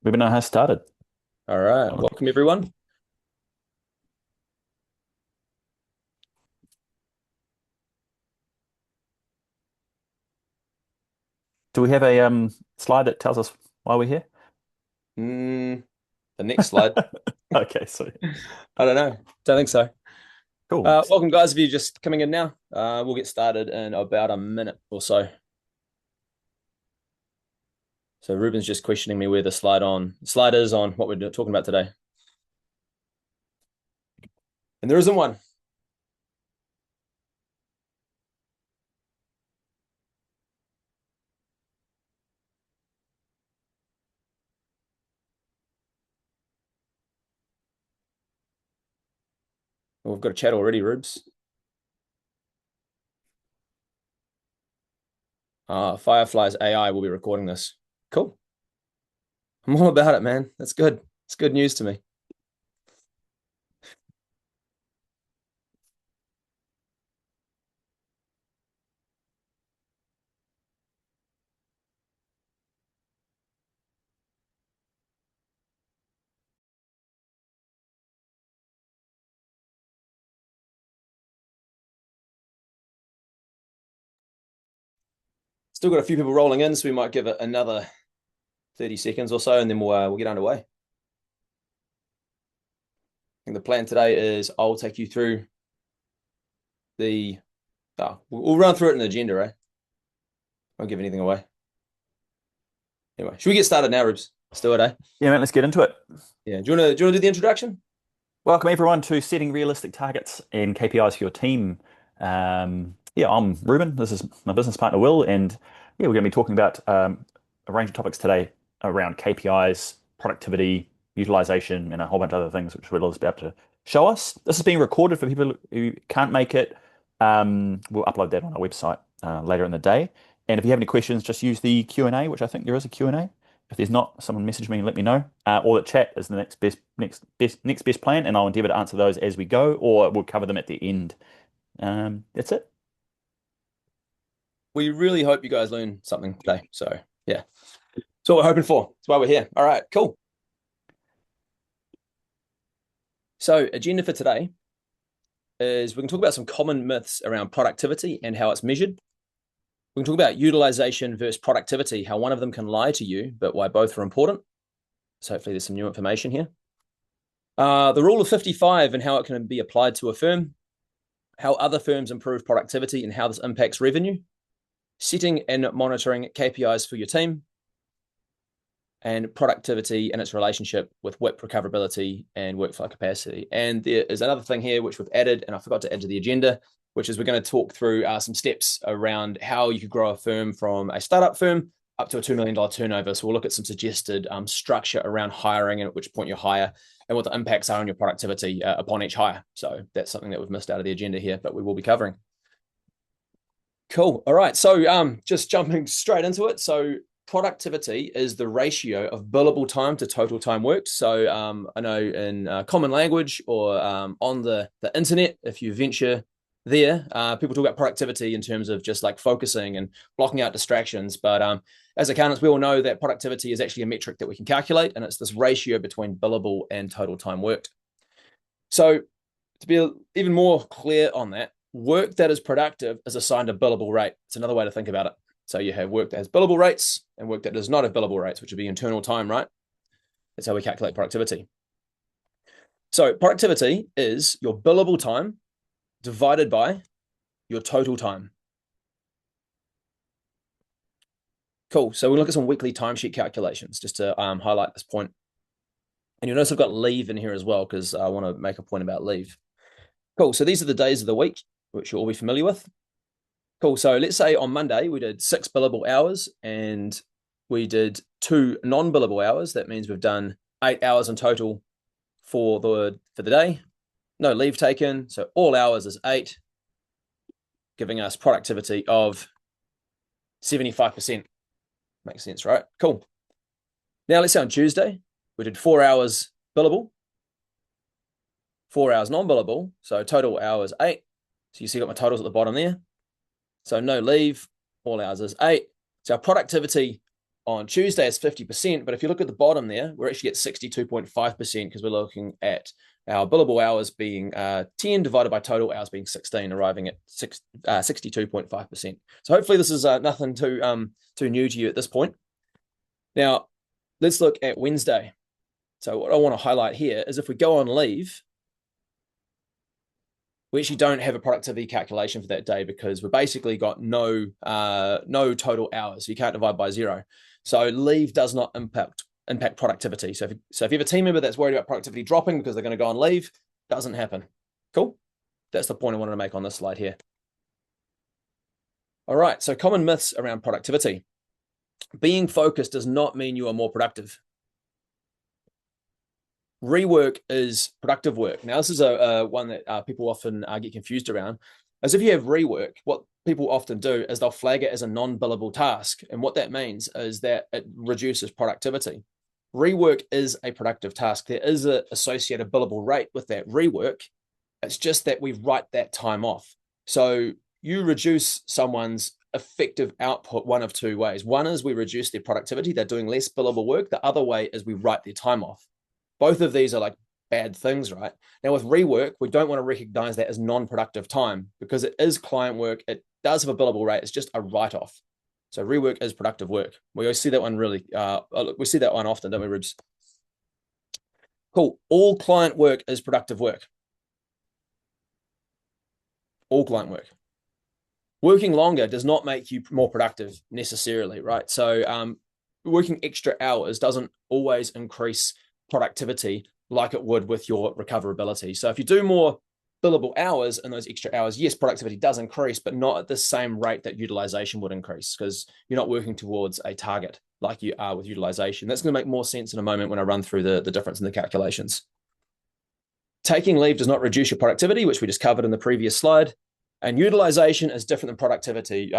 Webinar has started. All right, welcome everyone. Do we have a slide that tells us why we're here? Mm, the next slide. Okay, so I don't know. Don't think so. cool. Welcome, guys. If you're just coming in now, we'll get started in about a minute or so. So Ruben's just questioning me where the slide is on what we're talking about today, and there isn't one. Well, we've got a chat already, Rubes. Firefly's AI will be recording this. Cool. I'm all about it, man. That's good. It's good news to me. Still got a few people rolling in, so we might give it another 30 seconds or so, and then we'll get underway. I think the plan today is I'll take you through the we'll run through it in the agenda, right? Won't give anything away. Anyway, should we get started now, Rubes? Let's do it, eh? Yeah, man, let's get into it. Yeah. Do you want to do the introduction? Welcome everyone to setting realistic targets and KPIs for your team. Yeah, I'm Ruben. This is my business partner Will, and yeah, we're going to be talking about a range of topics today around KPIs, productivity, utilization, and a whole bunch of other things which Will is about to show us. This is being recorded for people who can't make it. We'll upload that on our website later in the day. And if you have any questions, just use the Q&A, which I think there is a Q&A. If there's not, someone message me and let me know. Or the chat is the next best plan, and I'll endeavour to answer those as we go, or we'll cover them at the end. That's it. We really hope you guys learn something today. So yeah, that's what we're hoping for. That's why we're here. All right, cool. So agenda for today is we can talk about some common myths around productivity and how it's measured. We can talk about utilization versus productivity, how one of them can lie to you, but why both are important. So hopefully there's some new information here. The rule of 55 and how it can be applied to a firm, how other firms improve productivity and how this impacts revenue, setting and monitoring KPIs for your team, and productivity and its relationship with WIP recoverability and workflow capacity. And there is another thing here which we've added, and I forgot to add to the agenda, which is we're going to talk through some steps around how you could grow a firm from a startup firm up to a $2 million turnover. So we'll look at some suggested structure around hiring and at which point you hire and what the impacts are on your productivity upon each hire. So that's something that we've missed out of the agenda here, but we will be covering. Cool. All right. So just jumping straight into it. So productivity is the ratio of billable time to total time worked. So I know in common language or on the internet, if you venture there, people talk about productivity in terms of just like focusing and blocking out distractions. But as accountants, we all know that productivity is actually a metric that we can calculate, and it's this ratio between billable and total time worked. So to be even more clear on that, work that is productive is assigned a billable rate. It's another way to think about it. So you have work that has billable rates and work that does not have billable rates, which would be internal time, right? That's how we calculate productivity. So productivity is your billable time divided by your total time. Cool. So we'll look at some weekly timesheet calculations just to highlight this point. And you'll notice I've got leave in here as well because I want to make a point about leave. Cool. So these are the days of the week, which you'll all be familiar with. Cool. So let's say on Monday we did 6 billable hours and we did 2 non-billable hours. That means we've done 8 hours in total for the day. No leave taken. So all hours is 8, giving us productivity of 75%. Makes sense, right? Cool. Now let's say on Tuesday we did 4 hours billable, 4 hours non-billable. So total hours 8. So you see got my totals at the bottom there. So no leave, all hours is 8. So our productivity On Tuesday, it's 50%, but if you look at the bottom there, we're actually at 62.5% because we're looking at our billable hours being 10 divided by total hours being 16, arriving at 62.5%. So hopefully this is nothing too new to you at this point. Now, let's look at Wednesday. So what I want to highlight here is if we go on leave, we actually don't have a productivity calculation for that day because we've basically got no total hours. So you can't divide by 0. So leave does not impact productivity. So if you have a team member that's worried about productivity dropping because they're going to go on leave, doesn't happen. Cool. That's the point I wanted to make on this slide here. All right. So common myths around productivity. Being focused does not mean you are more productive. Rework is productive work. Now, this is a one that people often get confused around. As if you have rework, what people often do is they'll flag it as a non-billable task. And what that means is that it reduces productivity. Rework is a productive task. There is an associated billable rate with that rework. It's just that we write that time off. So you reduce someone's effective output one of two ways. One is we reduce their productivity. They're doing less billable work. The other way is we write their time off. Both of these are like bad things, right? Now with rework, we don't want to recognize that as non-productive time because it is client work. It does have a billable rate. It's just a write-off. So rework is productive work. We always see that one really, we see that one often, don't we, Rubes? Cool. All client work is productive work. All client work. Working longer does not make you more productive necessarily, right? So working extra hours doesn't always increase productivity like it would with your recoverability. So if you do more billable hours in those extra hours, yes, productivity does increase, but not at the same rate that utilization would increase because you're not working towards a target like you are with utilization. That's going to make more sense in a moment when I run through the difference in the calculations. Taking leave does not reduce your productivity, which we just covered in the previous slide. And utilization is different than productivity.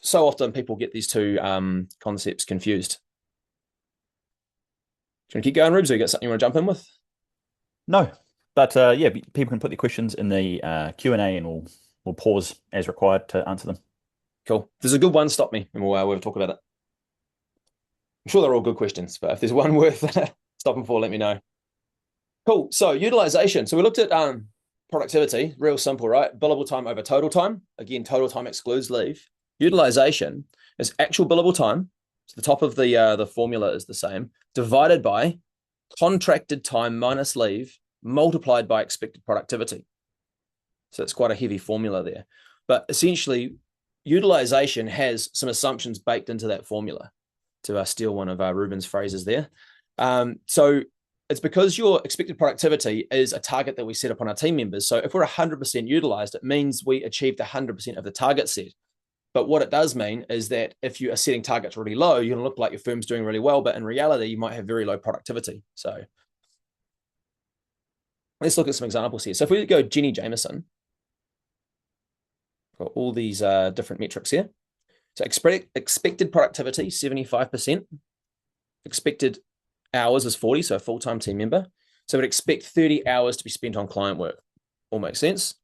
So often people get these two concepts confused. Do you want to keep going, Rubes, or you got something you want to jump in with? No, but yeah, people can put their questions in the Q&A and we'll pause as required to answer them. Cool. If there's a good one, stop me and we'll talk about it. I'm sure they're all good questions, but if there's one worth stopping for, let me know. Cool. So utilization. So we looked at productivity, real simple, right? Billable time over total time. Again, total time excludes leave. Utilization is actual billable time. So the top of the formula is the same, divided by contracted time minus leave, multiplied by expected productivity. So it's quite a heavy formula there. But essentially, utilization has some assumptions baked into that formula, to steal one of Ruben's phrases there. So it's because your expected productivity is a target that we set up on our team members. So if we're 100% utilized, it means we achieved 100% of the target set. But what it does mean is that if you are setting targets really low, you're going to look like your firm's doing really well, but in reality, you might have very low productivity. So let's look at some examples here. So if we go Jenny Jameson, got all these different metrics here. So expected productivity, 75%. Expected hours is 40, so a full-time team member. So we'd expect 30 hours to be spent on client work. All makes sense.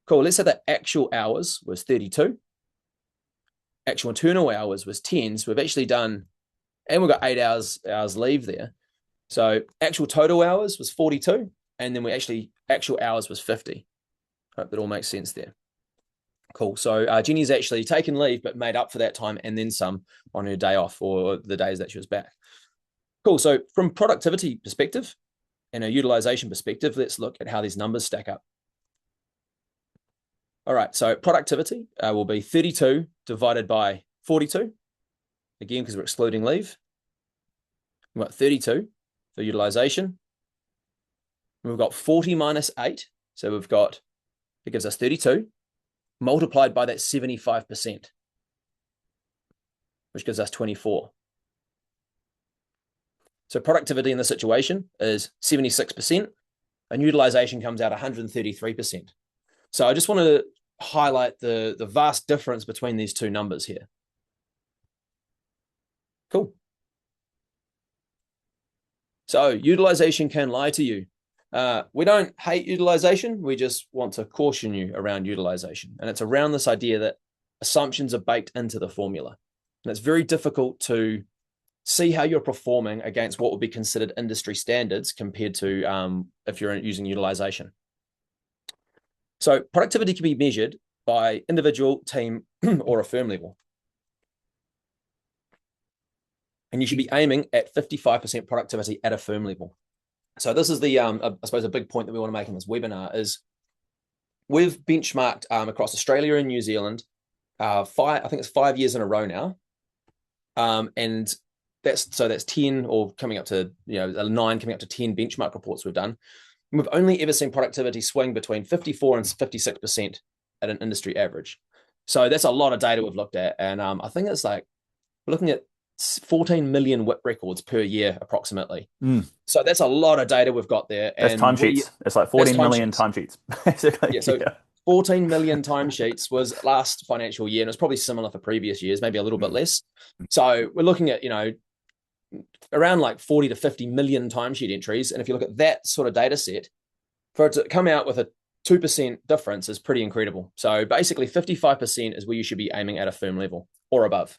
Cool. Let's say the actual hours was 32. Actual internal hours was 10. So we've actually done, and we've got 8 hours leave there. So actual total hours was 42. And then actual hours was 50. Hope that all makes sense there. Cool. So Jenny's actually taken leave, but made up for that time and then some on her day off or the days that she was back. Cool. So from productivity perspective and a utilization perspective, let's look at how these numbers stack up. All right. So productivity will be 32 divided by 42. Again, because we're excluding leave. We've got 32 for utilization. We've got 40 minus 8. So it gives us 32 multiplied by that 75%, which gives us 24. So productivity in this situation is 76% and utilization comes out 133%. So I just want to highlight the vast difference between these two numbers here. Cool. So utilization can lie to you. We don't hate utilization. We just want to caution you around utilization. And it's around this idea that assumptions are baked into the formula. And it's very difficult to see how you're performing against what would be considered industry standards compared to if you're using utilization. So productivity can be measured by individual, team, or a firm level. And you should be aiming at 55% productivity at a firm level. So this is the, I suppose, a big point that we want to make in this webinar is we've benchmarked across Australia and New Zealand, I think it's 5 years in a row now. And that's 10 or coming up to, 9, coming up to 10 benchmark reports we've done. And we've only ever seen productivity swing between 54 and 56% at an industry average. So that's a lot of data we've looked at. And I think it's like, we're looking at 14 million WIP records per year, approximately. So that's a lot of data we've got there. That's timesheets. It's like 14 million timesheets, basically. Yeah, so 14 million timesheets was last financial year, and it's probably similar for previous years, maybe a little bit less. So we're looking at, around like 40 to 50 million timesheet entries. And if you look at that sort of data set, for it to come out with a 2% difference is pretty incredible. So basically 55% is where you should be aiming at a firm level or above.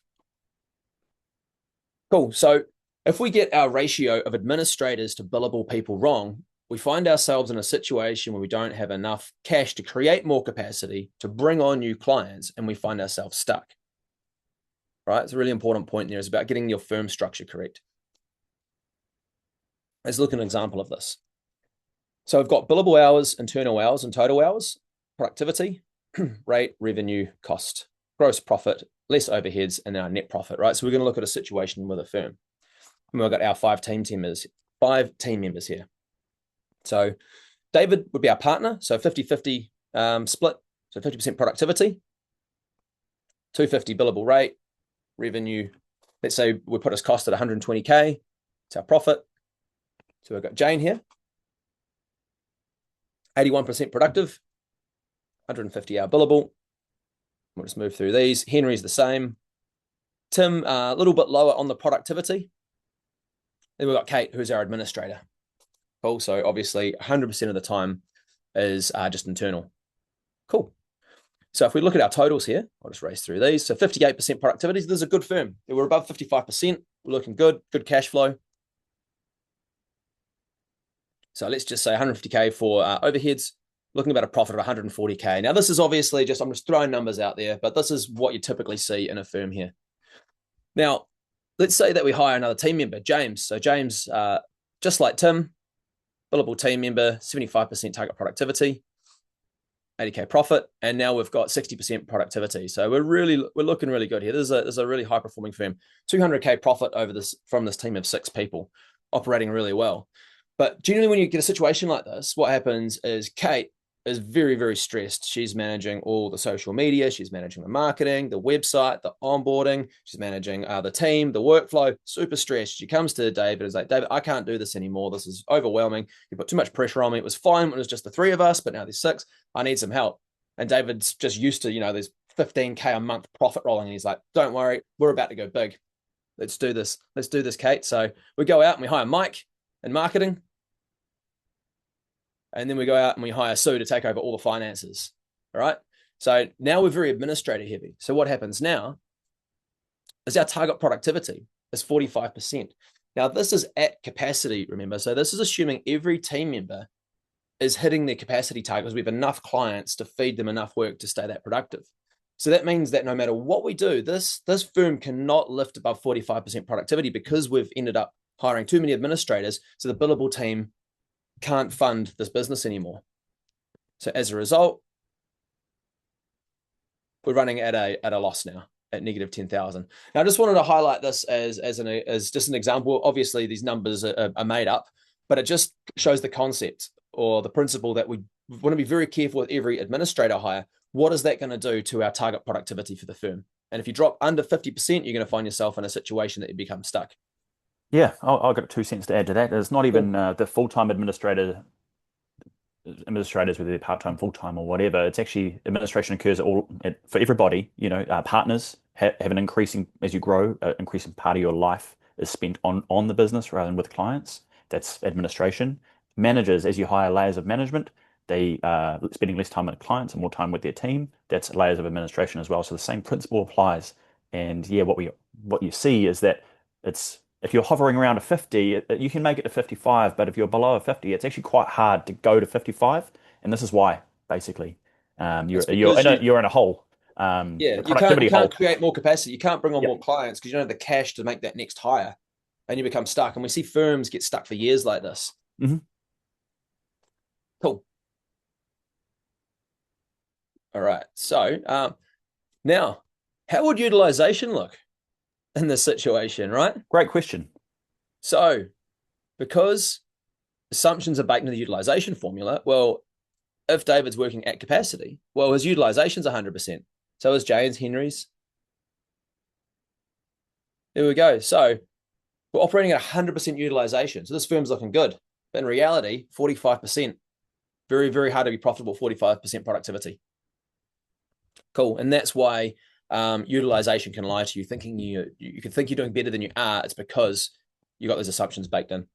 Cool. So if we get our ratio of administrators to billable people wrong, we find ourselves in a situation where we don't have enough cash to create more capacity to bring on new clients, and we find ourselves stuck. Right? It's a really important point there. It's about getting your firm structure correct. Let's look at an example of this. So we've got billable hours, internal hours, and total hours, productivity, rate, revenue, cost, gross profit, less overheads, and our net profit, right? So we're going to look at a situation with a firm. And we've got our 5 team members here. So David would be our partner, so 50-50 split, so 50% productivity, 250 billable rate, revenue. Let's say we put his cost at 120K, it's our profit. So we've got Jane here, 81% productive, 150 hour billable. We'll just move through these. Henry's the same. Tim, a little bit lower on the productivity. Then we've got Kate, who's our administrator. Cool. So obviously 100% of the time is just internal. Cool. So if we look at our totals here, I'll just race through these. So 58% productivity. So this is a good firm. We're above 55%. We're looking good. Good cash flow. So let's just say 150K for overheads. Looking about a profit of 140K. Now, this is obviously I'm just throwing numbers out there, but this is what you typically see in a firm here. Now, let's say that we hire another team member, James. So James, just like Tim, billable team member, 75% target productivity, 80K profit, and now we've got 60% productivity. So we're looking really good here. This is a really high performing firm. 200K profit from this team of 6 people, operating really well. But generally, when you get a situation like this, what happens is Kate is very, very stressed. She's managing all the social media. She's managing the marketing, the website, the onboarding. She's managing the team, the workflow, super stressed. She comes to David and is like, David, I can't do this anymore. This is overwhelming. You put too much pressure on me. It was fine when it was just the 3 of us, but now there's 6. I need some help. And David's just used to, there's 15K a month profit rolling. And he's like, don't worry, we're about to go big. Let's do this. Let's do this, Kate. So we go out and we hire Mike in marketing. And then we go out and we hire Sue to take over all the finances. All right. So now we're very administrator heavy. So what happens now is our target productivity is 45%. Now, this is at capacity, remember. So this is assuming every team member is hitting their capacity targets. We have enough clients to feed them enough work to stay that productive. So that means that no matter what we do, this firm cannot lift above 45% productivity because we've ended up hiring too many administrators. So the billable team can't fund this business anymore. So as a result, we're running at a loss now at negative 10,000. Now, I just wanted to highlight this as just an example. Obviously, these numbers are made up, but it just shows the concept or the principle that we want to be very careful with every administrator hire. What is that going to do to our target productivity for the firm? And if you drop under 50%, you're going to find yourself in a situation that you become stuck. Yeah, I've got 2 cents to add to that. It's not even the full-time administrators, whether they're part-time, full-time, or whatever. It's actually administration occurs for everybody. Partners have an increasing, as you grow, increasing part of your life is spent on the business rather than with clients. That's administration. Managers, as you hire layers of management, they are spending less time with clients and more time with their team. That's layers of administration as well. So the same principle applies. And yeah, what you see is that it's If you're hovering around a 50, you can make it to 55, but if you're below a 50, it's actually quite hard to go to 55. And this is why, basically. It's because You're in a hole, yeah, a you productivity can't hole. create more capacity. You can't bring on Yep. more clients because you don't have the cash to make that next hire, and you become stuck. And we see firms get stuck for years like this. Hmm. Cool. All right. So now, how would utilization look in this situation, right? Great question. So because assumptions are baked into the utilization formula, well, if David's working at capacity, well, his utilization's 100%. So is Jane's, Henry's. There we go. So we're operating at 100% utilization. So this firm's looking good. But in reality, 45%. Very, very hard to be profitable, 45% productivity. Cool. And that's why utilization can lie to you, thinking you can think you're doing better than you are. It's because you got those assumptions baked in.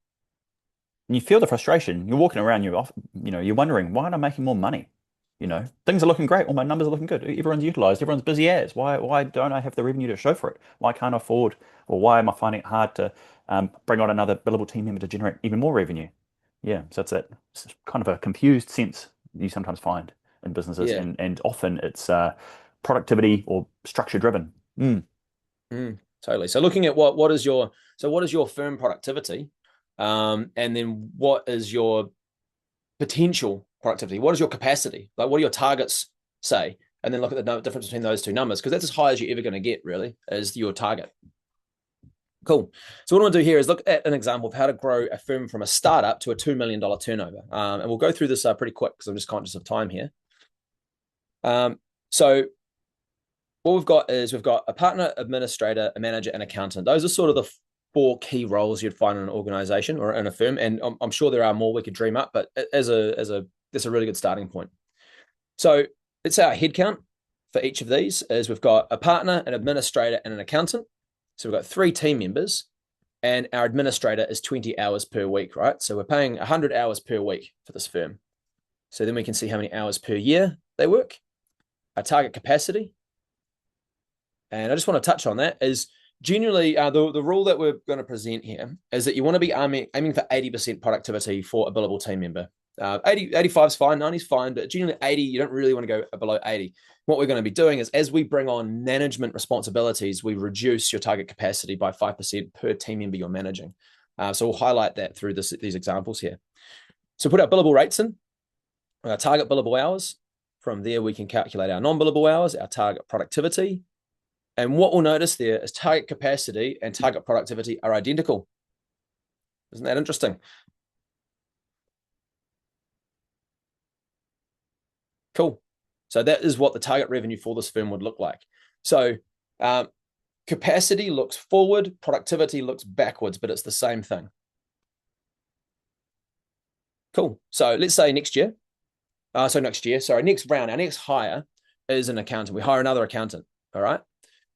And you feel the frustration. You're walking around, you're wondering, why aren't I making more money? Things are looking great. All my numbers are looking good. Everyone's utilized. Everyone's busy as. Why don't I have the revenue to show for it? Why can't I afford, or why am I finding it hard to bring on another billable team member to generate even more revenue? Yeah, so it's kind of a confused sense you sometimes find in businesses, Yeah. and often it's productivity or structure driven. Mm. Totally. So looking at what is your firm productivity, and then what is your potential productivity? What is your capacity? Like, what do your targets say? And then look at the difference between those two numbers, because that's as high as you're ever going to get, really, as your target. Cool. So what I want to do here is look at an example of how to grow a firm from a startup to a $2 million turnover. And we'll go through this pretty quick because I'm just conscious of time here. So what we've got a partner, administrator, a manager, and accountant. Those are sort of the four key roles you'd find in an organization or in a firm. And I'm sure there are more we could dream up, but that's a really good starting point. So let's say our headcount for each of these is we've got a partner, an administrator, and an accountant. So we've got 3 team members, and our administrator is 20 hours per week, right? So we're paying 100 hours per week for this firm. So then we can see how many hours per year they work, our target capacity. And I just want to touch on that is generally the rule that we're going to present here is that you want to be aiming for 80% productivity for a billable team member. 85 is fine, 90 is fine, but generally 80, you don't really want to go below 80. What we're going to be doing is as we bring on management responsibilities, we reduce your target capacity by 5% per team member you're managing. So we'll highlight that through these examples here. So put our billable rates in, our target billable hours. From there, we can calculate our non-billable hours, our target productivity. And what we'll notice there is target capacity and target productivity are identical. Isn't that interesting? Cool. So that is what the target revenue for this firm would look like. So capacity looks forward, productivity looks backwards, but it's the same thing. Cool. So let's say next round, our next hire is an accountant. We hire another accountant. All right.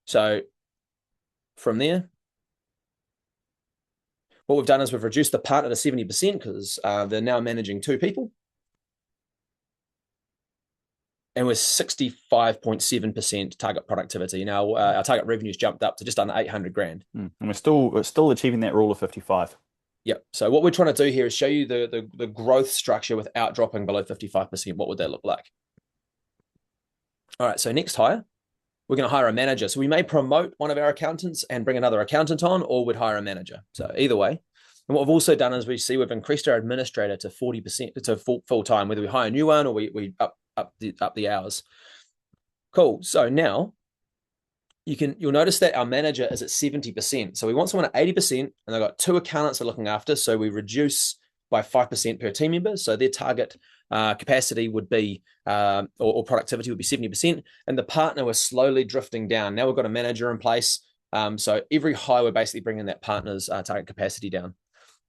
So from there, what we've done is we've reduced the partner to 70% because they're now managing 2 people. And we're 65.7% target productivity. Now our target revenue's jumped up to just under 800 grand. And we're still achieving that rule of 55. Yep. So what we're trying to do here is show you the growth structure without dropping below 55%. What would that look like? All right. So next hire, we're going to hire a manager. So we may promote one of our accountants and bring another accountant on, or we'd hire a manager. So either way. And what we've also done is we've increased our administrator to 40% to full time, whether we hire a new one or we up the hours. Cool. So now you'll notice that our manager is at 70%. So we want someone at 80%, and they've got 2 accountants they're looking after. So we reduce by 5% per team member. So their target capacity would be or productivity would be 70%. And the partner was slowly drifting down. Now we've got a manager in place. So every hire, we're basically bringing that partner's target capacity down.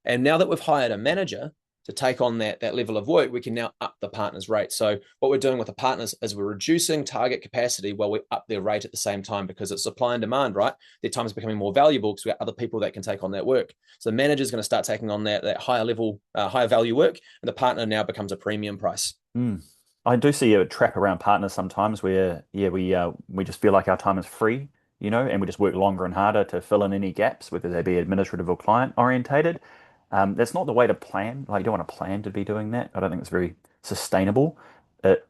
And now that we've hired a manager to take on that level of work, we can now up the partner's rate. So what we're doing with the partners is we're reducing target capacity while we up their rate at the same time, because it's supply and demand, right? Their time is becoming more valuable because we have other people that can take on that work. So the manager is going to start taking on that higher level, higher value work, and the partner now becomes a premium price. I do see a trap around partners sometimes where, we just feel like our time is free and we just work longer and harder to fill in any gaps, whether they be administrative or client orientated. That's not the way to plan. Like, you don't want to plan to be doing that. I don't think it's very sustainable. It,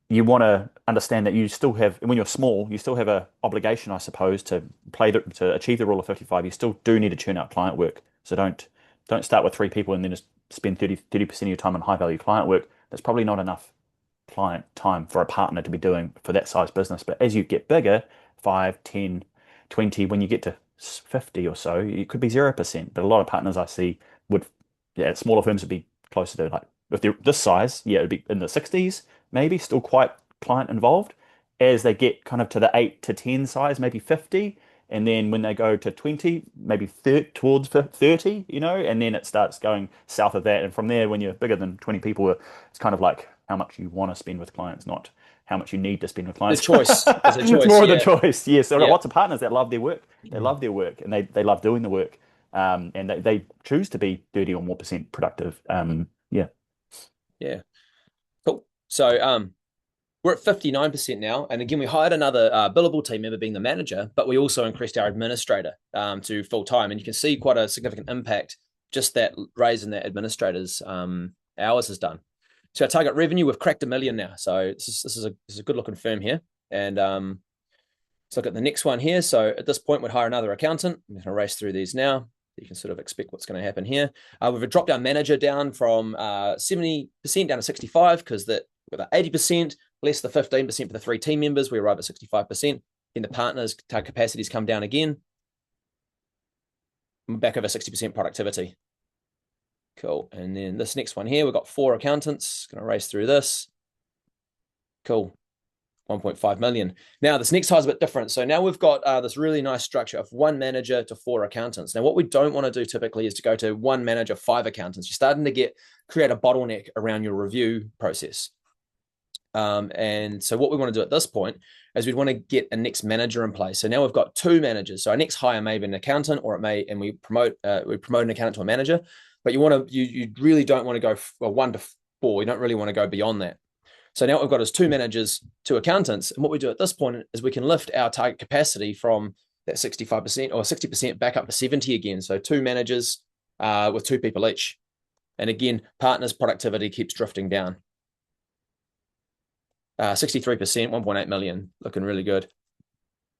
you want to understand that you still have, when you're small, you still have a obligation, I suppose, to achieve the rule of 55. You still do need to churn out client work. So don't start with three people and then just spend 30% of your time on high value client work. That's probably not enough client time for a partner to be doing for that size business. But as you get bigger, 5, 10, 20, when you get to 50 or so, it could be 0%. But a lot of partners I see would, yeah, smaller firms would be closer to, like, if they're this size, yeah, it'd be in the 60s, maybe, still quite client involved. As they get kind of to the 8 to 10 size, maybe 50. And then when they go to 20, maybe towards 30, and then it starts going south of that. And from there, when you're bigger than 20 people, it's kind of like how much you want to spend with clients, not how much you need to spend with The clients. choice is a It's choice. more of the Yeah. choice. Yes, I've got Yeah. lots of partners that love their work. They love their work and they love doing the work. And they choose to be 30 or more percent productive. Yeah. Yeah. Cool. So we're at 59% now. And again, we hired another billable team member being the manager, but we also increased our administrator to full time. And you can see quite a significant impact just that raise in that administrator's hours has done. So our target revenue, we've cracked $1 million now. So this is a good looking firm here. And let's look at the next one here. So at this point, we'd hire another accountant. I'm going to race through these now. You can sort of expect what's going to happen here. We've dropped our manager down from 70% down to 65 because that with 80%, less the 15% for the 3 team members, we arrive at 65%. Then the partners' capacities come down again. We're back over 60% productivity. Cool. And then this next one here, we've got 4 accountants. Going to race through this. Cool. 1.5 million. Now, this next size is a bit different. So now we've got this really nice structure of 1 manager to 4 accountants. Now, what we don't want to do typically is to go to 1 manager, 5 accountants. You're starting to create a bottleneck around your review process. And so what we want to do at this point is we'd want to get a next manager in place. So now we've got 2 managers. So our next hire may be an accountant, or it may, and we promote an accountant to a manager. But you really don't want to go 1 to 4. You don't really want to go beyond that. So now what we've got is 2 managers, 2 accountants. And what we do at this point is we can lift our target capacity from that 65% or 60% back up to 70 again. So 2 managers with 2 people each. And again, partners' productivity keeps drifting down. 63%, 1.8 million, looking really good.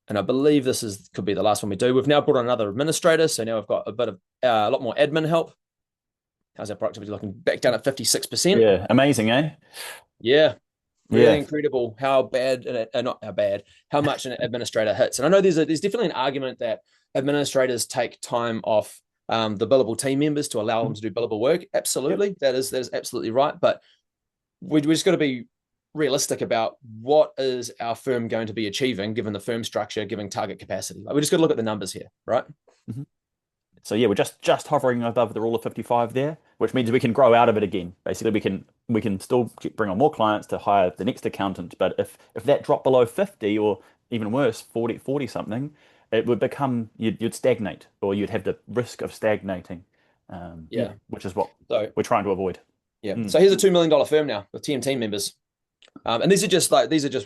And I believe this could be the last one we do. We've now brought on another administrator. So now we've got a lot more admin help. How's our productivity looking? Back down at 56%. Yeah. Amazing, eh? Yeah. Really Yeah. incredible how much an administrator hits. And I know there's definitely an argument that administrators take time off the billable team members to allow them to do billable work. Absolutely. Yep. That is absolutely right. But we just got to be realistic about what is our firm going to be achieving given the firm structure, given target capacity. Like, we just got to look at the numbers here, right? Mm-hmm. So yeah, we're just hovering above the rule of 55 there, which means we can grow out of it again. Basically, we can still bring on more clients to hire the next accountant. But if that dropped below 50 or even worse, 40 something, it would become, you'd stagnate, or you'd have the risk of stagnating. Which is what we're trying to avoid. Yeah. So here's a $2 million firm now with 10 team members. And these are just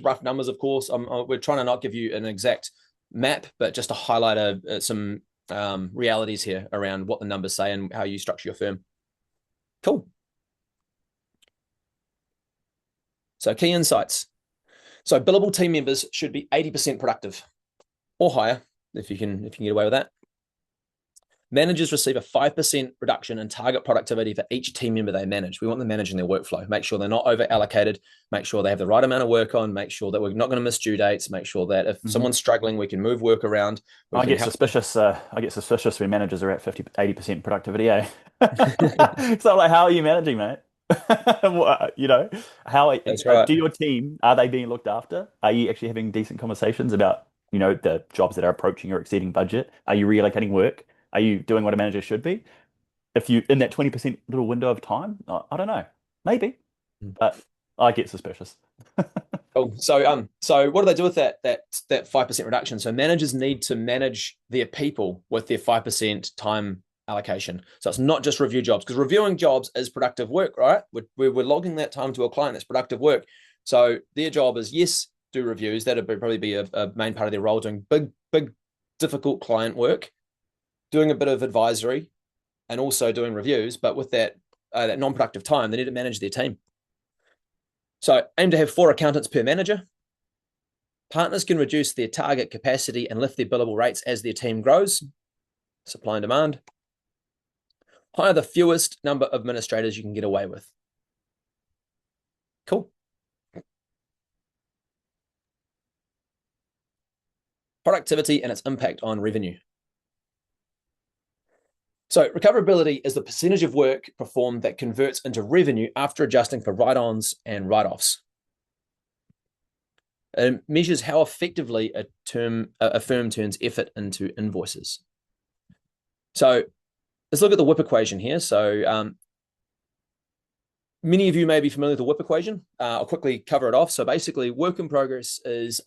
rough numbers, of course. We're trying to not give you an exact map, but just to highlight some realities here around what the numbers say and how you structure your firm. Cool. So key insights. So billable team members should be 80% productive or higher if you can get away with that. Managers receive a 5% reduction in target productivity for each team member they manage. We want them managing their workflow. Make sure they're not over allocated. Make sure they have the right amount of work on. Make sure that we're not going to miss due dates. Make sure that if someone's struggling, we can move work around. I get suspicious when managers are at 80% productivity, eh? So like, how are you managing, mate? That's right. Do your team, are they being looked after? Are you actually having decent conversations about, the jobs that are approaching or exceeding budget? Are you reallocating work? Are you doing what a manager should be? If you in that 20% little window of time, I don't know, maybe, but I get suspicious. Cool. So what do they do with that 5% reduction? So managers need to manage their people with their 5% time allocation. So it's not just review jobs, because reviewing jobs is productive work, right? We're logging that time to a client. That's productive work. So their job is, yes, do reviews. That'd probably be a main part of their role, doing big, difficult client work, doing a bit of advisory, and also doing reviews. But with that non-productive time, they need to manage their team. So aim to have 4 accountants per manager. Partners can reduce their target capacity and lift their billable rates as their team grows. Supply and demand. Hire the fewest number of administrators you can get away with. Cool. Productivity and its impact on revenue. So recoverability is the percentage of work performed that converts into revenue after adjusting for write-ons and write-offs. It measures how effectively a firm turns effort into invoices. So let's look at the WIP equation here. So many of you may be familiar with the WIP equation. I'll quickly cover it off. So basically, work in progress is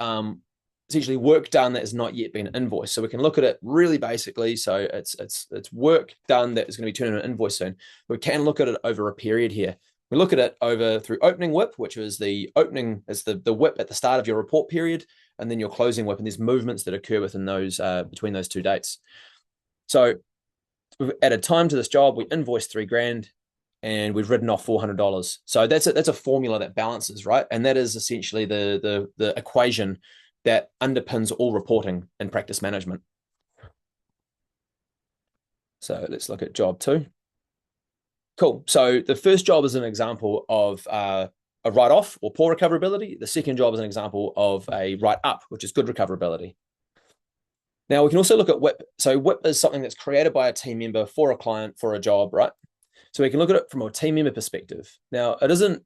essentially work done that has not yet been invoiced. So we can look at it really basically. So it's work done that is going to be turned into an invoice soon. We can look at it over a period here. We look at it over through opening WIP, which is the opening is the WIP at the start of your report period, and then your closing WIP, and there's movements that occur within those between those 2 dates. So we've added time to this job. We invoiced $3,000, and we've written off $400. So that's a formula that balances, right? And that is essentially the equation that underpins all reporting and practice management. So let's look at job 2. Cool. So the first job is an example of a write-off or poor recoverability. The second job is an example of a write-up, which is good recoverability. Now, we can also look at WIP. So WIP is something that's created by a team member for a client for a job, right? So we can look at it from a team member perspective. Now, it isn't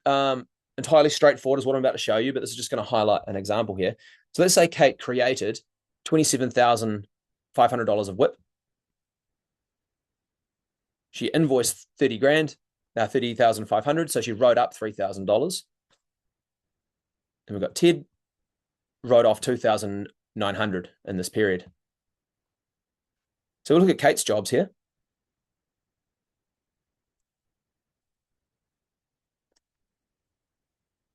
entirely straightforward as what I'm about to show you, but this is just going to highlight an example here. So let's say Kate created $27,500 of WIP. She invoiced $30,000, now $30,500. So she wrote up $3,000. And we've got Ted wrote off $2,900 in this period. So we'll look at Kate's jobs here.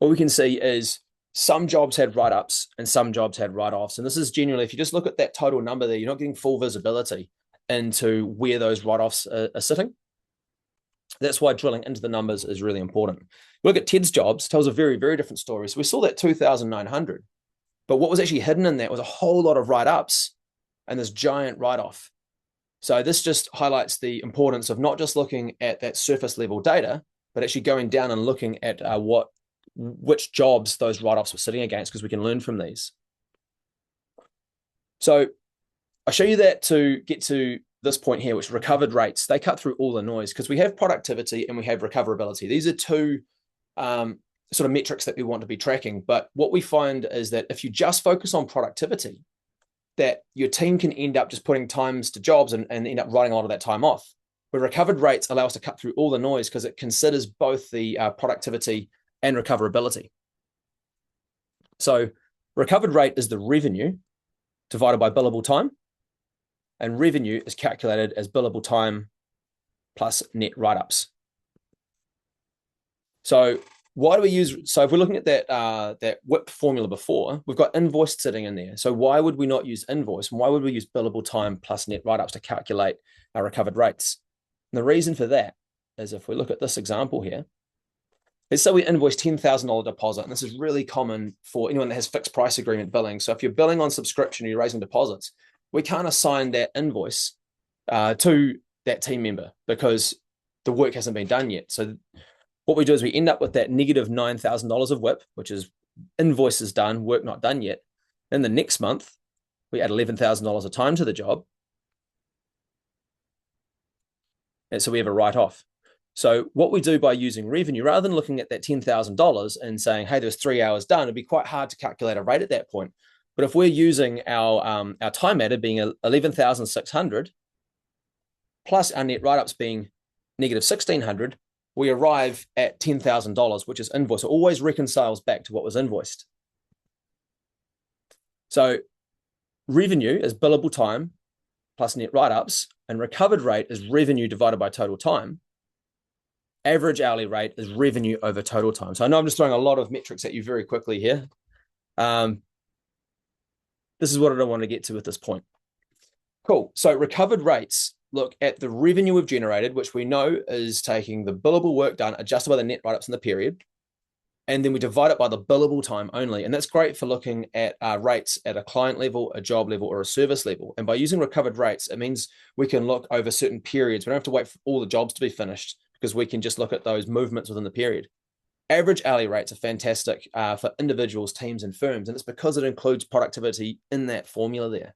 What we can see is some jobs had write-ups and some jobs had write-offs. And this is genuinely, if you just look at that total number there, you're not getting full visibility into where those write-offs are sitting. That's why drilling into the numbers is really important. Look at Ted's jobs, tells a very, very different story. So we saw that 2,900, but what was actually hidden in that was a whole lot of write-ups and this giant write-off. So this just highlights the importance of not just looking at that surface level data, but actually going down and looking at which jobs those write-offs were sitting against, because we can learn from these. So I show you that to get to this point here, which recovered rates. They cut through all the noise because we have productivity and we have recoverability. These are 2 sort of metrics that we want to be tracking. But what we find is that if you just focus on productivity, that your team can end up just putting times to jobs and end up writing a lot of that time off. But recovered rates allow us to cut through all the noise because it considers both the productivity and recoverability. So recovered rate is the revenue divided by billable time, and revenue is calculated as billable time plus net write-ups. So why do we use, so if we're looking at that WIP formula before, we've got invoice sitting in there. So why would we not use invoice? And why would we use billable time plus net write-ups to calculate our recovered rates? And the reason for that is if we look at this example here, let's say we invoice $10,000 deposit, and this is really common for anyone that has fixed price agreement billing. So if you're billing on subscription, you're raising deposits, we can't assign that invoice to that team member because the work hasn't been done yet. So what we do is we end up with that negative $9,000 of WIP, which is invoices done, work not done yet. Then the next month, we add $11,000 of time to the job. And so we have a write-off. So what we do by using revenue, rather than looking at that $10,000 and saying, hey, there's 3 hours done, it'd be quite hard to calculate a rate at that point. But if we're using our time added being 11,600 plus our net write-ups being negative 1,600, we arrive at $10,000, which is invoiced. It always reconciles back to what was invoiced. So revenue is billable time plus net write-ups, and recovered rate is revenue divided by total time. Average hourly rate is revenue over total time. So I know I'm just throwing a lot of metrics at you very quickly here. Um, this is what I want to get to with this point. Cool. So recovered rates look at the revenue we've generated, which we know is taking the billable work done, adjusted by the net write-ups in the period, and then we divide it by the billable time only. And that's great for looking at rates at a client level, a job level, or a service level. And by using recovered rates, it means we can look over certain periods. We don't have to wait for all the jobs to be finished because we can just look at those movements within the period. Average hourly rates are fantastic for individuals, teams, and firms. And it's because it includes productivity in that formula there.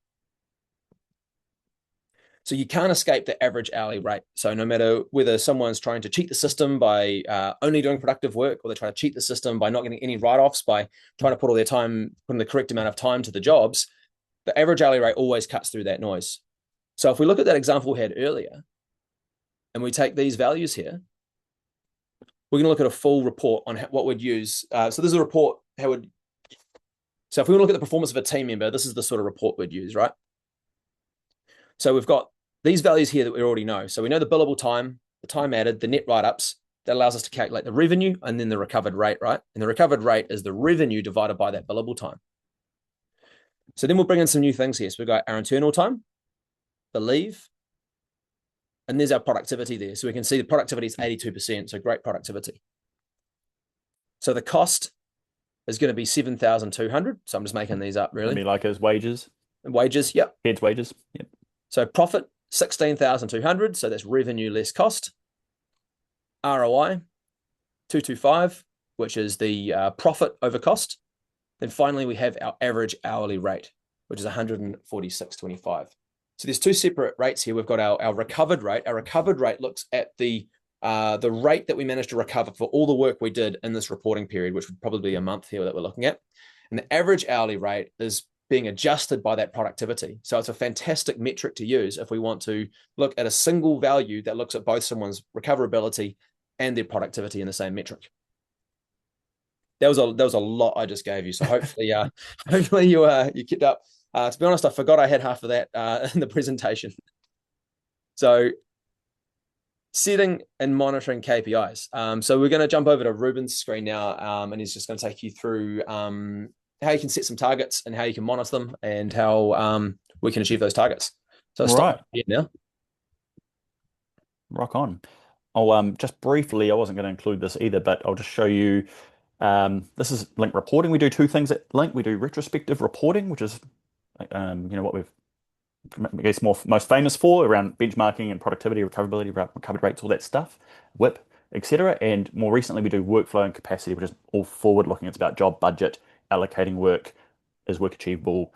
So you can't escape the average hourly rate. So no matter whether someone's trying to cheat the system by only doing productive work, or they try to cheat the system by not getting any write-offs, by trying to put all their time, putting the correct amount of time to the jobs, the average hourly rate always cuts through that noise. So if we look at that example we had earlier, and we take these values here, we're going to look at a full report on what we'd use. So this is a report, so if we want to look at the performance of a team member, this is the sort of report we'd use, right? So we've got these values here that we already know. So we know the billable time, the time added, the net write-ups. That allows us to calculate the revenue and then the recovered rate, right? And the recovered rate is the revenue divided by that billable time. So then we'll bring in some new things here. So we've got our internal time, the leave, and there's our productivity there. So we can see the productivity is 82%, so great productivity. So the cost is going to be 7,200. So I'm just making these up, really. Maybe like as wages. Wages, yep. Heads wages, yep. So profit, 16,200. So that's revenue less cost. ROI, 225, which is the profit over cost. Then finally, we have our average hourly rate, which is 146.25. So there's two separate rates here. We've got our recovered rate. Our recovered rate looks at the rate that we managed to recover for all the work we did in this reporting period, which would probably be a month here that we're looking at. And the average hourly rate is being adjusted by that productivity. So it's a fantastic metric to use if we want to look at a single value that looks at both someone's recoverability and their productivity in the same metric. That was a lot I just gave you. So hopefully you kept up. To be honest, I forgot I had half of that in the presentation. So setting and monitoring KPIs. So we're going to jump over to Ruben's screen now, and he's just going to take you through how you can set some targets and how you can monitor them and how we can achieve those targets. So I'll stop here now. Rock on. I'll just briefly, I wasn't going to include this either, but I'll just show you. This is Link reporting. We do two things at Link. We do retrospective reporting, which is what we've, I guess, most famous for around benchmarking and productivity, recoverability, recovered rates, all that stuff, WIP, etc. And more recently, we do workflow and capacity, which is all forward looking. It's about job budget, allocating work, is work achievable,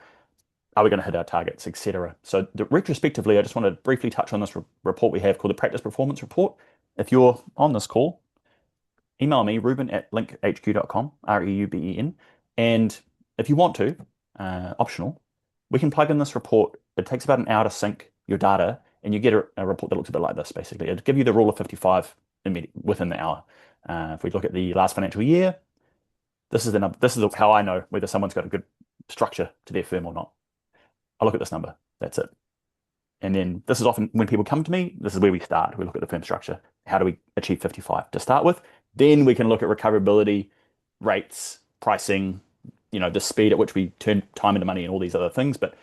are we going to hit our targets, etc. So retrospectively, I just want to briefly touch on this report we have called the Practice Performance Report. If you're on this call, email me, ruben@linkhq.com, REUBEN. And if you want to, optional, we can plug in this report. It takes about an hour to sync your data, and you get a report that looks a bit like this, basically. It'll give you the rule of 55 within the hour. If we look at the last financial year, this is how I know whether someone's got a good structure to their firm or not. I look at this number. That's it. And then this is often when people come to me, this is where we start. We look at the firm structure. How do we achieve 55 to start with? Then we can look at recoverability, rates, pricing, the speed at which we turn time into money and all these other things. But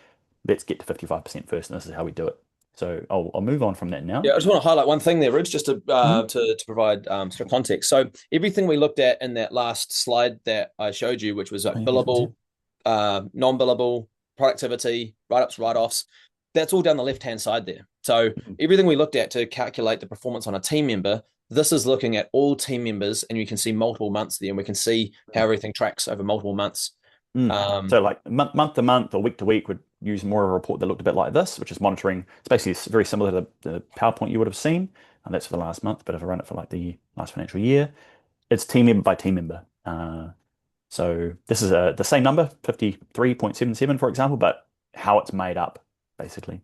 let's get to 55% first, and this is how we do it. So I'll move on from that now. Yeah, I just want to highlight one thing there, Rich, just to provide sort of context. So everything we looked at in that last slide that I showed you, which was billable, non-billable, productivity, write-ups, write-offs, that's all down the left-hand side there. So everything we looked at to calculate the performance on a team member, this is looking at all team members, and you can see multiple months there, and we can see how everything tracks over multiple months. So like month to month or week to week would use more of a report that looked a bit like this, which is monitoring. It's basically very similar to the PowerPoint you would have seen, and that's for the last month. But if I run it for like the last financial year, it's team member by team member. So this is the same number, 53.77, for example, but how it's made up, basically.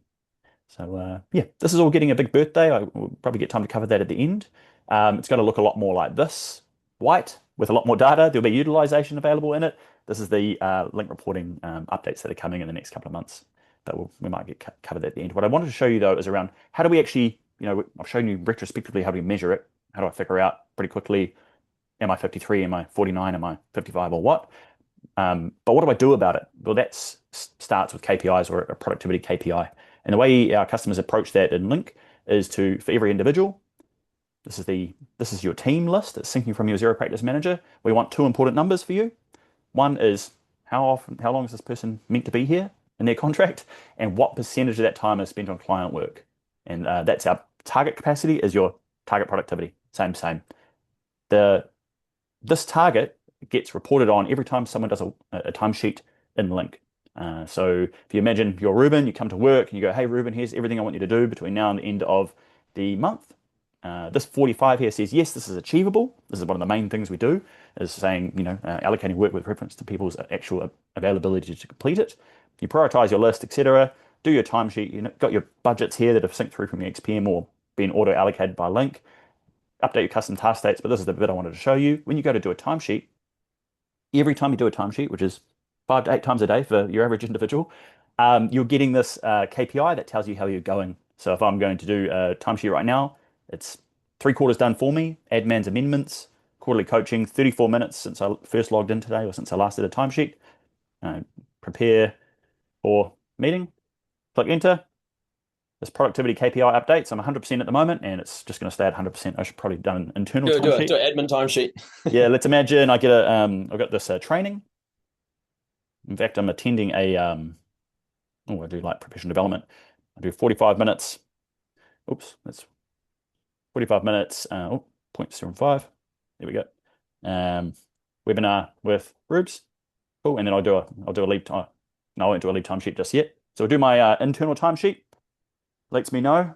So yeah, this is all getting a big birthday. I will probably get time to cover that at the end. It's going to look a lot more like this, white, with a lot more data. There'll be utilization available in it. This is the link reporting updates that are coming in the next couple of months that we might get covered at the end. What I wanted to show you, though, is around how do we actually, I've shown you retrospectively how do we measure it. How do I figure out pretty quickly, am I 53, am I 49, am I 55, or what? But what do I do about it? Well, that starts with KPIs or a productivity KPI. And the way our customers approach that in Link is to, for every individual, this is your team list. It's syncing from your Xero Practice Manager. We want two important numbers for you. One is how long is this person meant to be here in their contract, and what percentage of that time is spent on client work. And that's our target capacity is your target productivity. Same. The This target gets reported on every time someone does a timesheet in Link. So if you imagine you're Ruben, you come to work and you go, hey, Ruben, here's everything I want you to do between now and the end of the month. This 45 here says, yes, this is achievable. This is one of the main things we do, is saying, allocating work with reference to people's actual availability to complete it. You prioritize your list, etc. Do your timesheet. You've got your budgets here that have synced through from your XPM or been auto-allocated by Link. Update your custom task states, but this is the bit I wanted to show you. When you go to do a timesheet, every time you do a timesheet, which is 5 to 8 times a day for your average individual, you're getting this KPI that tells you how you're going. So if I'm going to do a timesheet right now, it's 3/4 done for me. Admin's amendments, quarterly coaching, 34 minutes since I first logged in today or since I last did a timesheet. Prepare for meeting, click enter. This productivity KPI updates. I'm 100% at the moment, and it's just going to stay at 100%. I should probably have done an internal timesheet. Do an admin timesheet. Yeah, let's imagine I get I've got this training. In fact, I'm attending I do like professional development. I do 45 minutes. Oops, that's 45 minutes. 0.75. There we go. Webinar with Rubes. Cool, and then I'll do a leave time. No, I won't do a leave timesheet just yet. So I'll do my internal timesheet. Lets me know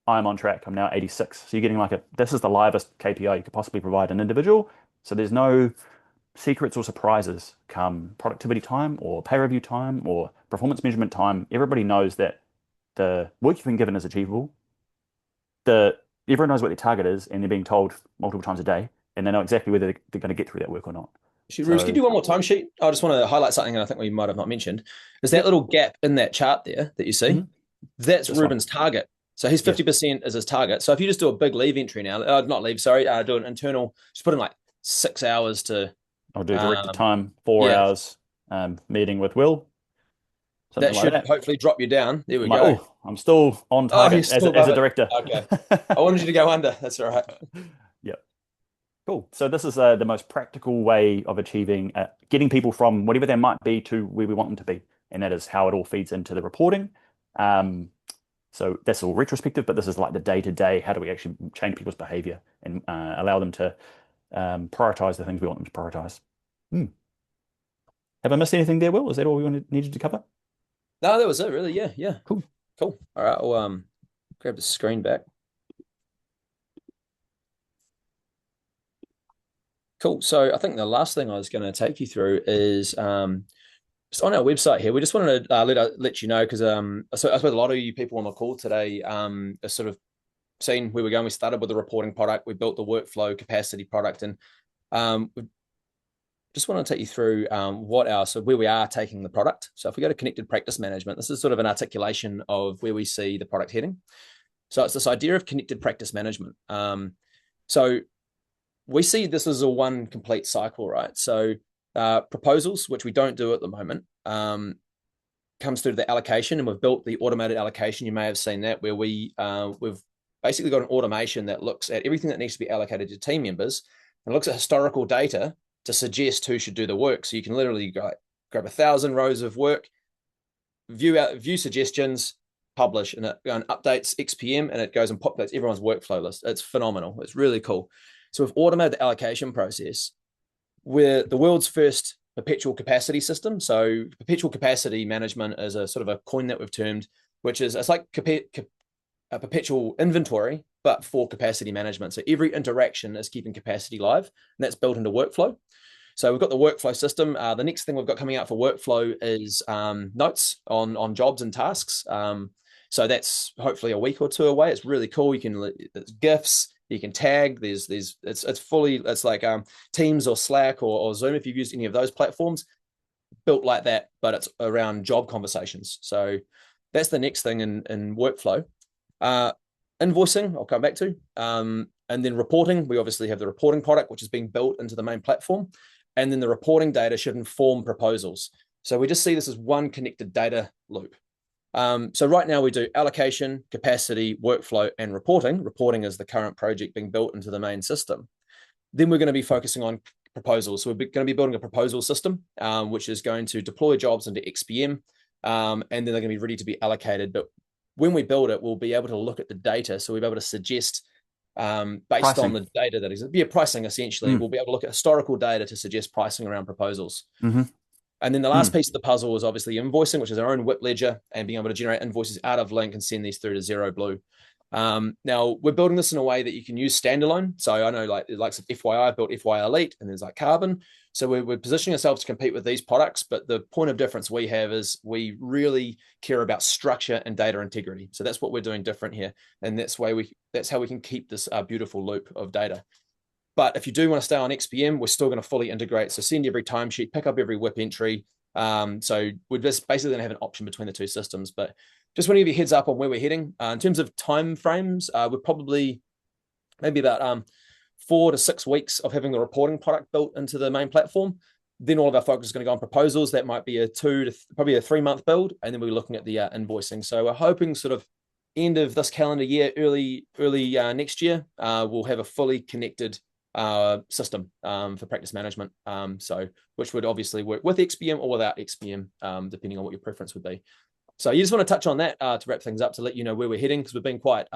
I'm on track. I'm now 86. So you're getting this is the livest KPI you could possibly provide an individual. So there's no secrets or surprises come productivity time or pay review time or performance measurement time. Everybody knows that the work you've been given is achievable. Everyone knows what their target is, and they're being told multiple times a day, and they know exactly whether they're going to get through that work or not. Ruse, can you do one more timesheet? I just want to highlight something I think we might have not mentioned. There's that little gap in that chart there that you see. Mm-hmm. That's Ruben's target. So his 50% is his target. So if you just do a big leave entry now, not leave, sorry, do an internal, just put in like 6 hours to. I'll do directed time, 4 hours, meeting with Will. That should hopefully drop you down. There we go. Oh, I'm still on target as a director. Okay. I wanted you to go under. That's all right. Yep. Cool. So this is the most practical way of achieving, getting people from whatever they might be to where we want them to be. And that is how it all feeds into the reporting. So that's all retrospective, but this is like the day-to-day. How do we actually change people's behavior and allow them to prioritize the things we want them to prioritize? Have I missed anything there, Will? Is that all we needed to cover? No, that was it, really. Yeah. Cool. All right, I'll grab the screen back. Cool. So I think the last thing I was going to take you through is just on our website here. We just wanted to let you know because I suppose a lot of you people on the call today are sort of seen where we're going. We started with the reporting product. We built the workflow capacity product, and we just want to take you through where we are taking the product. So if we go to connected practice management, this is sort of an articulation of where we see the product heading. So it's this idea of connected practice management. So we see this as a one complete cycle, right? So proposals, which we don't do at the moment, comes through the allocation, and we've built the automated allocation. You may have seen that, where we've basically got an automation that looks at everything that needs to be allocated to team members and looks at historical data to suggest who should do the work. So you can literally grab 1,000 rows of work, view suggestions, publish, and it updates XPM, and it goes and populates everyone's workflow list. It's phenomenal. It's really cool. So we've automated the allocation process. We're the world's first perpetual capacity system. So perpetual capacity management is a sort of a coin that we've termed, which is it's like a perpetual inventory, but for capacity management. So every interaction is keeping capacity live, and that's built into workflow. So we've got the workflow system. The next thing we've got coming out for workflow is notes on jobs and tasks. So that's hopefully a week or two away. It's really cool. It's GIFs. You can tag. It's like Teams or Slack or Zoom if you've used any of those platforms. Built like that, but it's around job conversations. So that's the next thing in workflow. Invoicing, I'll come back to. And then reporting, we obviously have the reporting product, which is being built into the main platform. And then the reporting data should inform proposals. So we just see this as one connected data loop. So right now we do allocation, capacity, workflow, and reporting. Reporting is the current project being built into the main system. Then we're going to be focusing on proposals. So we're going to be building a proposal system, which is going to deploy jobs into XPM, and then they're going to be ready to be allocated. But when we build it, we'll be able to look at the data. So we'll be able to suggest, based on Pricing. the data that is, pricing essentially. We'll be able to look at historical data to suggest pricing around proposals. Mm-hmm. And then the last piece of the puzzle is obviously invoicing, which is our own WIP ledger, and being able to generate invoices out of Link and send these through to Xero Blue. Now we're building this in a way that you can use standalone. So I know like FYI, I've built FYI Elite, and there's like Carbon. So we're positioning ourselves to compete with these products, but the point of difference we have is we really care about structure and data integrity. So that's what we're doing different here, and that's how we can keep this beautiful loop of data. But if you do want to stay on XPM, we're still going to fully integrate. So send every timesheet, pick up every WIP entry. So we're just basically going to have an option between the two systems. But just want to give you a heads up on where we're heading. In terms of time frames, we're probably maybe about 4 to 6 weeks of having the reporting product built into the main platform. Then all of our focus is going to go on proposals. That might be probably a 3-month build. And then we're looking at the invoicing. So we're hoping sort of end of this calendar year, early next year, we'll have a fully connected system for practice management, so which would obviously work with XPM or without XPM, depending on what your preference would be. So you just want to touch on that to wrap things up, to let you know where we're heading, because we've been quite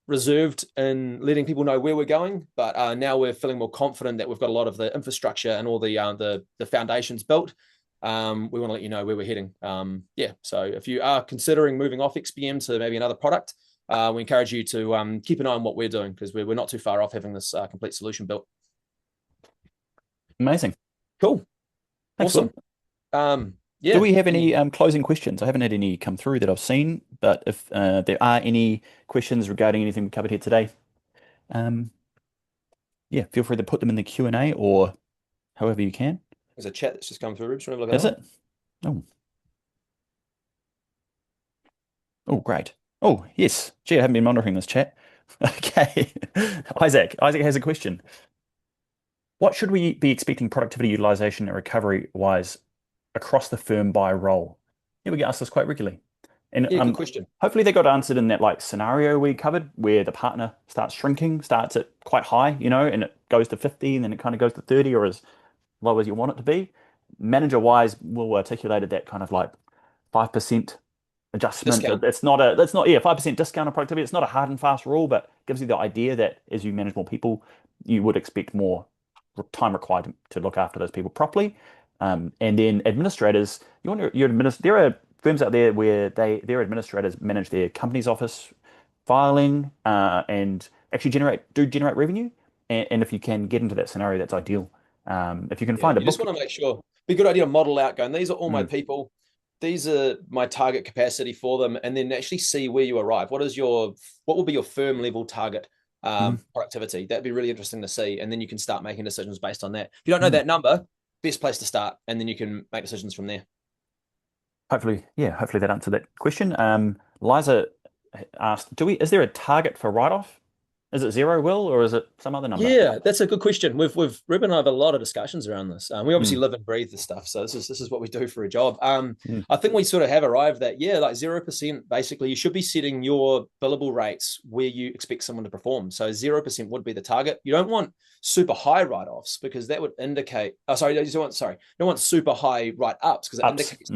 reserved in letting people know where we're going, but now we're feeling more confident that we've got a lot of the infrastructure and all the foundations built. We want to let you know where we're heading. So if you are considering moving off XPM to maybe another product, we encourage you to keep an eye on what we're doing, because we're not too far off having this complete solution built. Amazing. Cool. Thanks, Awesome. Will. Yeah. Do we have any closing questions? I haven't had any come through that I've seen, but if there are any questions regarding anything we covered here today, yeah, feel free to put them in the Q&A or however you can. There's a chat that's just come through. Rubes, want to look at Is that it? Oh. Oh, great. Oh, yes. Gee, I haven't been monitoring this chat. Okay. Isaac has a question. What should we be expecting productivity, utilization, and recovery wise across the firm by role? Yeah, we get asked this quite regularly. And Yeah, good question. hopefully they got answered in that like scenario we covered where the partner starts shrinking, starts at quite high, and it goes to 50 and then it kind of goes to 30 or as low as you want it to be. Manager wise, we'll articulated that kind of like 5% adjustment. Discount. That's not, yeah, 5% discount on productivity. It's not a hard and fast rule, but gives you the idea that as you manage more people, you would expect more time required to look after those people properly. And then administrators, there are firms out there where their administrators manage their company's office filing and actually generate revenue. And if you can get into that scenario, that's ideal. If you can Yeah, find a you just book. want to make sure. Be a good idea to model out going, these are all my Mm, people. These are my target capacity for them, and then actually see where you arrive. What will be your firm level target mm, productivity? That'd be really interesting to see. And then you can start making decisions based on that. If you don't know mm. that number, best place to start, and then you can make decisions from there. Hopefully that answered that question. Liza asked, is there a target for write-off? Is it zero, Will, or is it some other number? Yeah, that's a good question. We've Ruben and I have a lot of discussions around this. We obviously Mm, live and breathe this stuff, so this is what we do for a job. mm, I think we sort of have arrived that like 0%. Basically, you should be setting your billable rates where you expect someone to perform. So 0% would be the target. You don't want super high write-offs, because that would indicate. Oh, sorry, you don't want super high write-ups, because it ups. indicates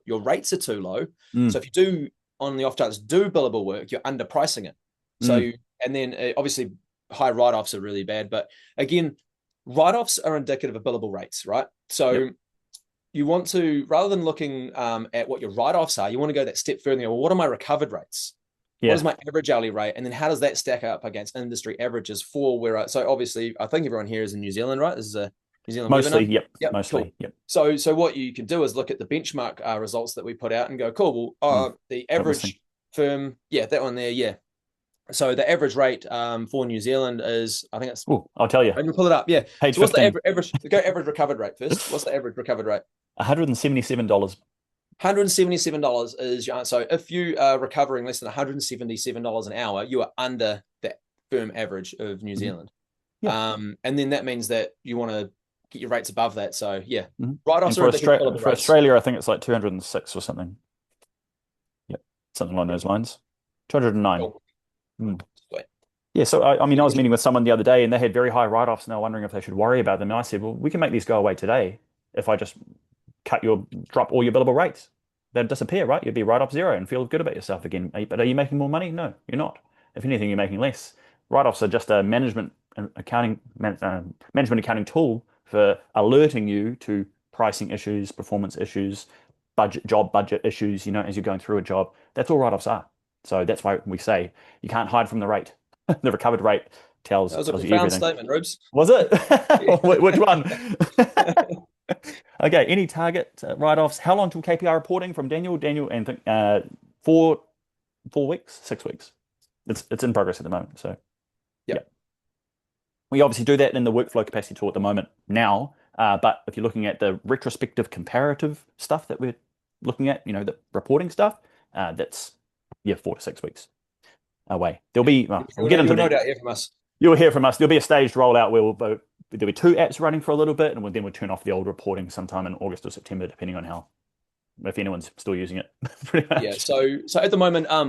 your rates are too low. Mm, So if you do, on the off chance, do billable work, you're underpricing it. mm, So and then obviously high write-offs are really bad, but again, write-offs are indicative of billable rates, right? So yep. you want to, rather than looking at what your write-offs are, you want to go that step further and go, well, what are my recovered rates? What is Yeah. my average hourly rate? And then how does that stack up against industry averages for where so obviously I think everyone here is in New Zealand, right? This is a New Zealand Mostly, webinar. yep. Yep, cool. Mostly, yep. So what you can do is look at the benchmark results that we put out and go, cool, Mm, well, the not listening. average firm, yeah, that one there, yeah. So the average rate for New Zealand is, I think it's, Oh, I'll tell you. I can pull it up. Yeah. Page So what's the 15, average? Go average recovered rate first. What's the average recovered rate? $177. $177 is your answer. So if you are recovering less than $177 an hour, you are under that firm average of New Mhm. Zealand. Yeah. And then that means that you want to get your rates above that. So yeah, Mhm. And write-offs are ridiculous billable For rates. Australia, I think it's like 206 or something. Yep, something along Yep. those lines. 209. Cool. Mm. Sweet. Yeah, so I mean, I was meeting with someone the other day and they had very high write-offs and they were wondering if they should worry about them. And I said, well, we can make these go away today if I just drop all your billable rates. They'd disappear, right? You'd be right off zero and feel good about yourself again. But are you making more money? No, you're not. If anything, you're making less. Write-offs are just a management accounting tool for alerting you to pricing issues, performance issues, job budget issues, as you're going through a job. That's all write-offs are. So that's why we say you can't hide from the rate. The recovered rate That tells was a tells you profound everything. statement, Rubes. Was it? Yeah. Which one? Okay, any target write-offs? How long till KPI reporting from Daniel? Daniel, and four 4 weeks, 6 weeks. It's in progress at the moment. So yeah, Yep. we obviously do that in the workflow capacity tool at the moment now. But if you're looking at the retrospective comparative stuff that we're looking at, the reporting stuff, that's 4 to 6 weeks away. There'll be, well, we'll get into You'll no that. doubt hear from us. You'll hear from us. There'll be a staged rollout where there'll be two apps running for a little bit, and then we'll turn off the old reporting sometime in August or September, depending on if anyone's still using it, pretty Yeah. much. So at the moment, I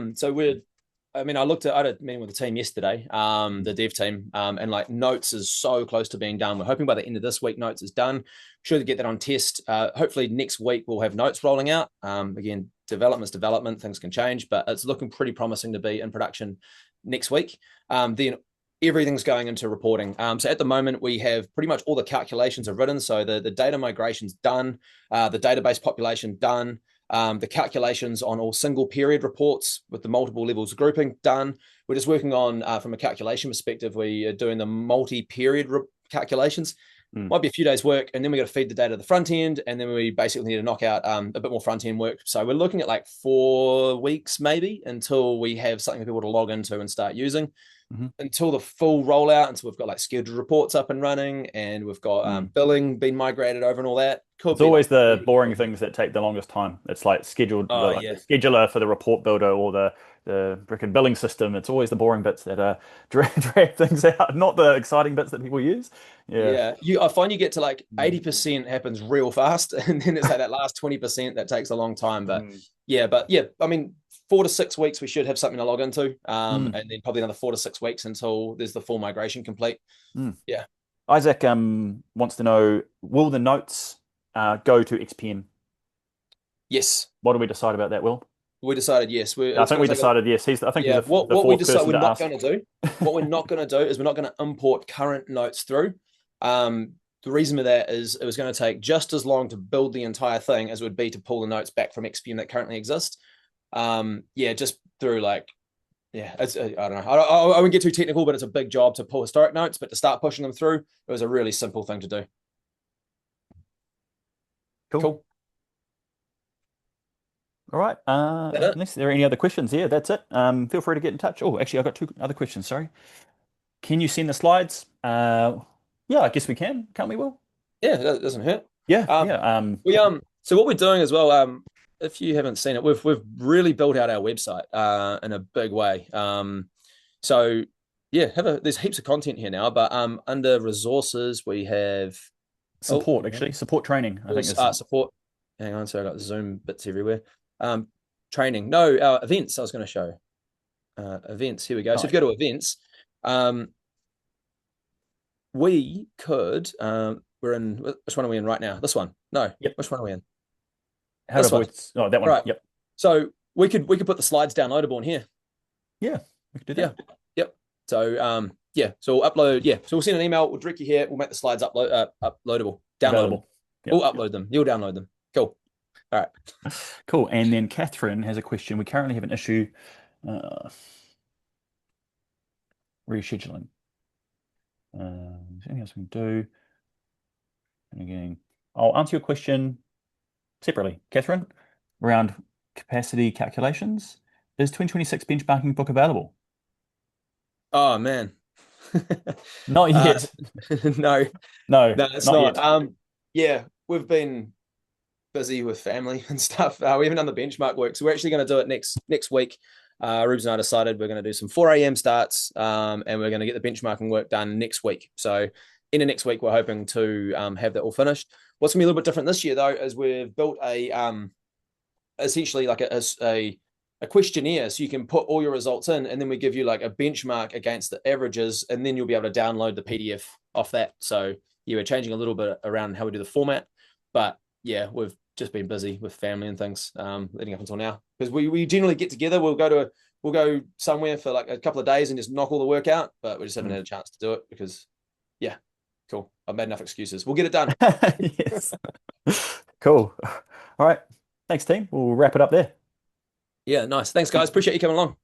mean, I had a meeting with the team yesterday, the dev team, and like notes is so close to being done. We're hoping by the end of this week, notes is done. Sure to get that on test. Hopefully next week we'll have notes rolling out. Again, development, things can change, but it's looking pretty promising to be in production next week. Then everything's going into reporting. So at the moment we have pretty much all the calculations are written. So the data migration's done, the database population done. The calculations on all single period reports with the multiple levels of grouping done. We're just working on, from a calculation perspective, we are doing the multi-period calculations. Mm. Might be a few days work, and then we got to feed the data to the front end, and then we basically need to knock out a bit more front end work. So we're looking at like 4 weeks maybe until we have something for people to log into and start using. Mm-hmm. Until the full rollout, until we've got like scheduled reports up and running, and we've got billing being migrated over and all that. Could It's be like always the boring things that take the longest time. It's like oh like the yeah. scheduler for the report builder or the frickin' billing system. It's always the boring bits that drag things out, not the exciting bits that people use. Yeah. Yeah, I find you get to like 80% happens real fast, and then it's like that last 20% that takes a long time. But Mm. yeah, I mean, 4 to 6 weeks we should have something to log into, Mm. and then probably another 4 to 6 weeks until there's the full migration complete. Mm. Yeah. Isaac wants to know, will the notes go to XPN? Yes, What do we decide about that, Will? we decided yes. I It's think going we to take a decided yes. I think he's yeah. the What we fourth decide person we're to not ask. going to do, what we're not going to do is we're not going to import current notes through. Um, the reason for that is it was going to take just as long to build the entire thing as it would be to pull the notes back from XPN that currently exist. Yeah, just through like yeah, it's I don't know. I won't get too technical, but it's a big job to pull historic notes. But to start pushing them through, it was a really simple thing to do. Cool. Cool. All right. That it? Unless there are any other questions, yeah, that's it. Feel free to get in touch. Oh, actually, I've got two other questions. Sorry. Can you send the slides? Yeah, I guess we can, can't we, Will? Yeah, it doesn't hurt. Yeah, Um, yeah. we So what we're doing as well, if you haven't seen it, we've really built out our website in a big way. So yeah, there's heaps of content here now, but under resources we have Support, actually. Support training, I think is. support. Hang on, so I got Zoom bits everywhere. Um, Training. No, events. I was going to show events. Here we go. So if you go to events, we could. We're in. Which one are we in right now? This one. No. Yep. Which one are we in? How to This one. avoid. Oh, that one. Right. Yep. So we could put the slides downloadable in here. Yeah, we could do that. Yeah. Yep. So yeah. So we'll upload. Yeah. So we'll send an email. We'll direct you here. We'll make the slides uploadable. Download them. Yep. We'll upload them. You'll download them. Cool. All right. Cool. And then Catherine has a question. We currently have an issue rescheduling. Is there anything else we can do? And again, I'll answer your question separately, Catherine, around capacity calculations. Is 2026 benchmarking book available? Oh man. Not yet. No, No, it's not not. yet. Yeah, we've been busy with family and stuff. We haven't done the benchmark work, so we're actually going to do it next week. Rubes and I decided we're going to do some 4 a.m. starts, and we're going to get the benchmarking work done next week. So in the next week, we're hoping to have that all finished. What's gonna be a little bit different this year, though, is we've built a essentially like a questionnaire, so you can put all your results in, and then we give you like a benchmark against the averages, and then you'll be able to download the PDF off that. So yeah, we're changing a little bit around how we do the format, but yeah, we've just been busy with family and things leading up until now, because we generally get together. We'll go somewhere for like a couple of days and just knock all the work out, but we just haven't had a chance to do it because yeah, cool. I've made enough excuses. We'll get it done. Yes. Cool. All right. Thanks, team. We'll wrap it up there. Yeah, nice. Thanks, guys. Appreciate you coming along.